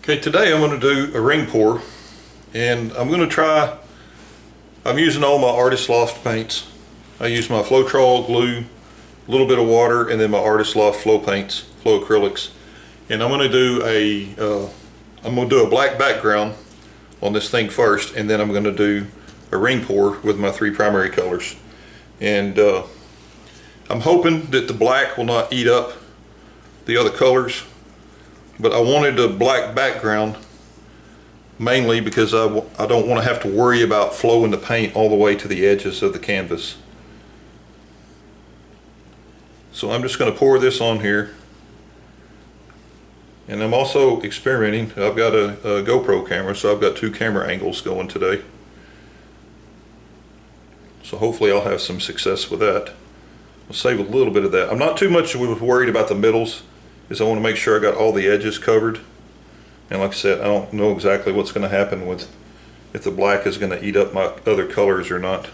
Okay, today I'm going to do a ring pour, and I'm going to try, I'm using all my Artist Loft paints. I use my Floetrol glue, a little bit of water, and then my Artist Loft flow paints, flow acrylics. And I'm going to do a black background on this thing first, and then I'm going to do a ring pour with my three primary colors. And I'm hoping that the black will not eat up the other colors, but I wanted a black background mainly because I don't want to have to worry about flowing the paint all the way to the edges of the canvas. So I'm just going to pour this on here, and I'm also experimenting. I've got a GoPro camera, so I've got two camera angles going today, so hopefully I'll have some success with that. I'll save a little bit of that. I'm not too much worried about the middles, because I want to make sure I got all the edges covered. And like I said, I don't know exactly what's going to happen with if the black is going to eat up my other colors or not.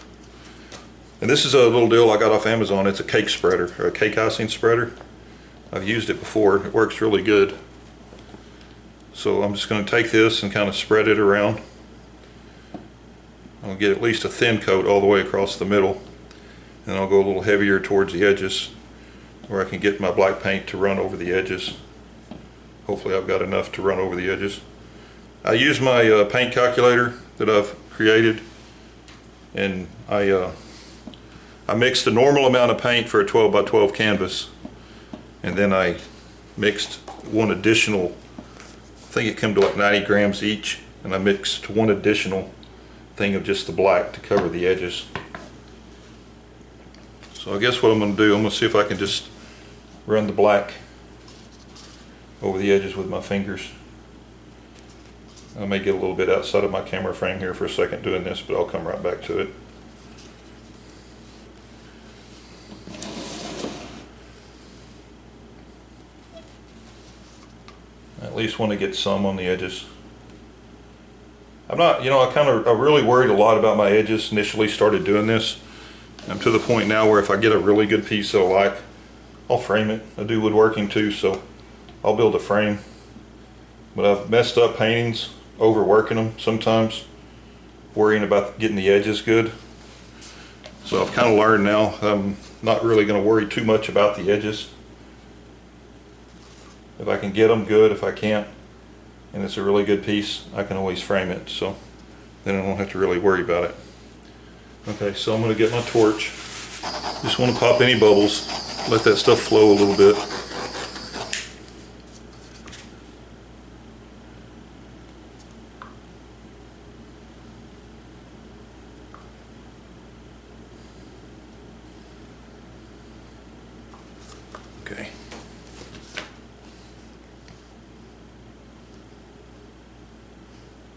And this is a little deal I got off Amazon. It's a cake spreader, or a cake icing spreader. I've used it before. It works really good. So I'm just going to take this and kind of spread it around. I'll get at least a thin coat all the way across the middle, and I'll go a little heavier towards the edges where I can get my black paint to run over the edges. Hopefully I've got enough to run over the edges. I use my paint calculator that I've created, and I mixed the normal amount of paint for a 12 by 12 canvas, and then I mixed one additional, I think it came to like 90 grams each, and I mixed one additional thing of just the black to cover the edges. So I guess what I'm going to do, I'm going to see if I can just run the black over the edges with my fingers. I may get a little bit outside of my camera frame here for a second doing this, but I'll come right back to it. I at least want to get some on the edges. I'm not, I really worried a lot about my edges initially started doing this. I'm to the point now where if I get a really good piece that I like, I'll frame it. I do woodworking too, so I'll build a frame. But I've messed up paintings, overworking them sometimes, worrying about getting the edges good. So I've kind of learned now I'm not really going to worry too much about the edges. If I can get them good, if I can't, and it's a really good piece, I can always frame it. So then I don't have to really worry about it. Okay, so I'm going to get my torch. Just want to pop any bubbles, let that stuff flow a little bit. Okay.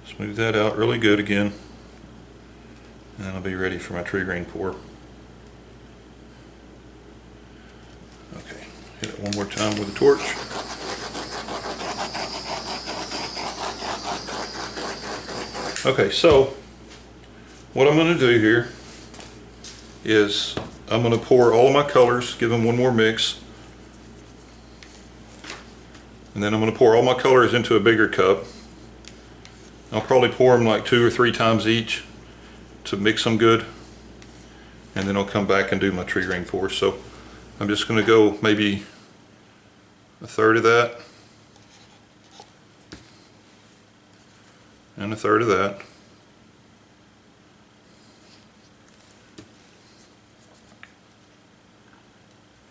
Smooth that out really good again. And I'll be ready for my tree ring pour. Okay, hit it one more time with the torch. Okay, so what I'm going to do here is I'm going to pour all of my colors, give them one more mix, and then I'm going to pour all my colors into a bigger cup. I'll probably pour them like 2 or 3 times each to mix them good, and then I'll come back and do my tree ring pour. So I'm just going to go maybe a third of that and a third of that.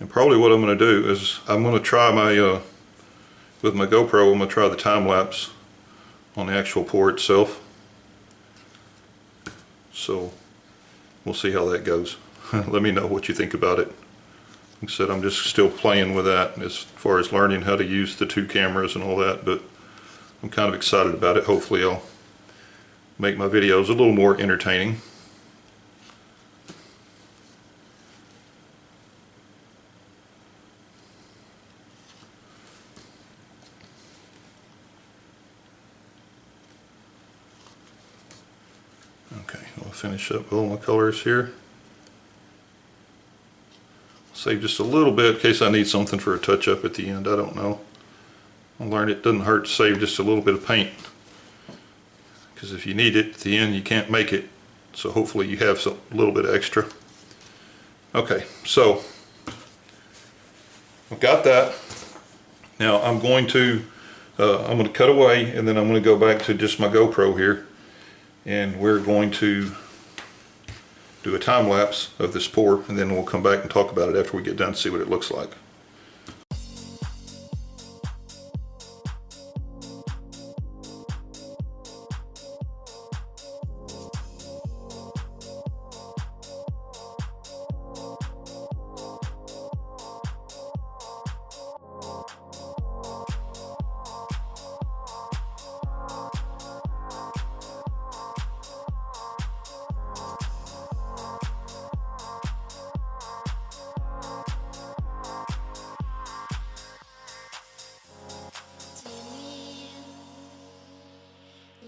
And probably what I'm going to do is I'm going to try my with my GoPro, I'm going to try the time lapse on the actual pour itself. So we'll see how that goes. Let me know what you think about it. Like I said, I'm just still playing with that as far as learning how to use the two cameras and all that, but I'm kind of excited about it. Hopefully I'll make my videos a little more entertaining. Okay, I'll finish up with all my colors here. Save just a little bit in case I need something for a touch-up at the end. I don't know. I learned it doesn't hurt to save just a little bit of paint, because if you need it at the end, you can't make it. So hopefully you have a little bit extra. Okay, so I've got that. Now I'm going to cut away, and then I'm going to go back to just my GoPro here, and we're going to do a time lapse of this pour, and then we'll come back and talk about it after we get done, see what it looks like.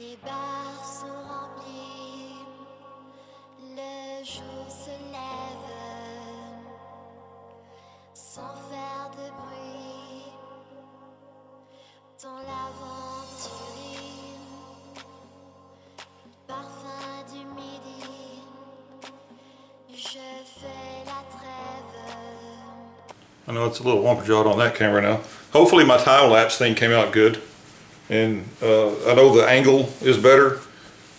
Les bars sont remplis, le jour se lève, sans faire de bruit, dans l'aventure, parfum du midi, je fais la trêve. I know it's a little wumper-jawed on that camera now. Hopefully my time-lapse thing came out good. And I know the angle is better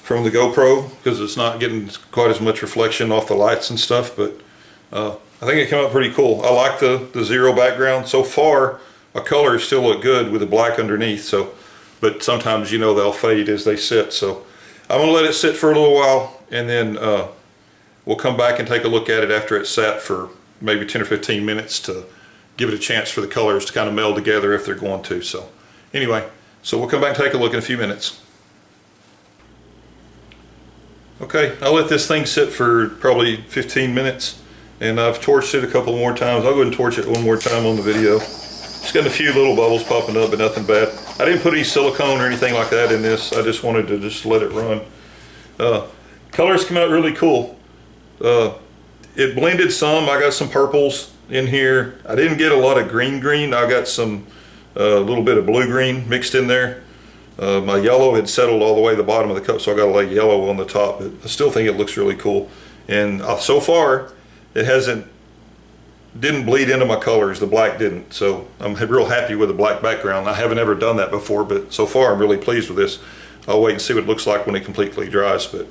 from the GoPro because it's not getting quite as much reflection off the lights and stuff, but I think it came out pretty cool. I like the zero background. So far, my colors still look good with the black underneath, so, but sometimes, you know, they'll fade as they sit. So I'm gonna let it sit for a little while, and then we'll come back and take a look at it after it's sat for maybe 10 or 15 minutes to give it a chance for the colors to kind of meld together if they're going to. So anyway, so we'll come back and take a look in a few minutes. Okay, I'll let this thing sit for probably 15 minutes, and I've torched it a couple more times. I'll go ahead and torch it one more time on the video. Just got a few little bubbles popping up, but nothing bad. I didn't put any silicone or anything like that in this. I just wanted to just let it run. Colors come out really cool. It blended some. I got some purples in here. I didn't get a lot of green. I got some a little bit of blue-green mixed in there. My yellow had settled all the way to the bottom of the cup, so I got a light yellow on the top. But I still think it looks really cool. And so far, it didn't bleed into my colors. The black didn't. So I'm real happy with the black background. I haven't ever done that before, but so far I'm really pleased with this. I'll wait and see what it looks like when it completely dries. But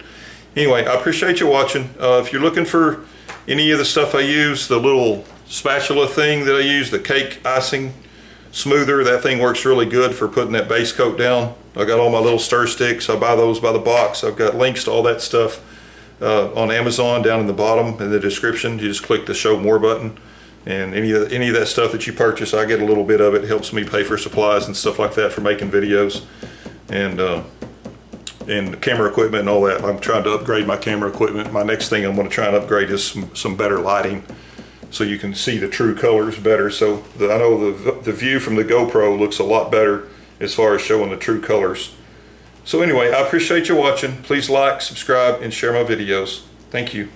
anyway, I appreciate you watching. If you're looking for any of the stuff I use, the little spatula thing that I use, the cake icing smoother, that thing works really good for putting that base coat down. I got all my little stir sticks. I buy those by the box. I've got links to all that stuff on Amazon down in the bottom in the description. You just click the show more button, and any of that stuff that you purchase, I get a little bit of it. It helps me pay for supplies and stuff like that for making videos, and camera equipment and all that. I'm trying to upgrade my camera equipment. My next thing I'm going to try and upgrade is some better lighting, so you can see the true colors better. So I know the view from the GoPro looks a lot better as far as showing the true colors. So anyway, I appreciate you watching. Please like, subscribe, and share my videos. Thank you.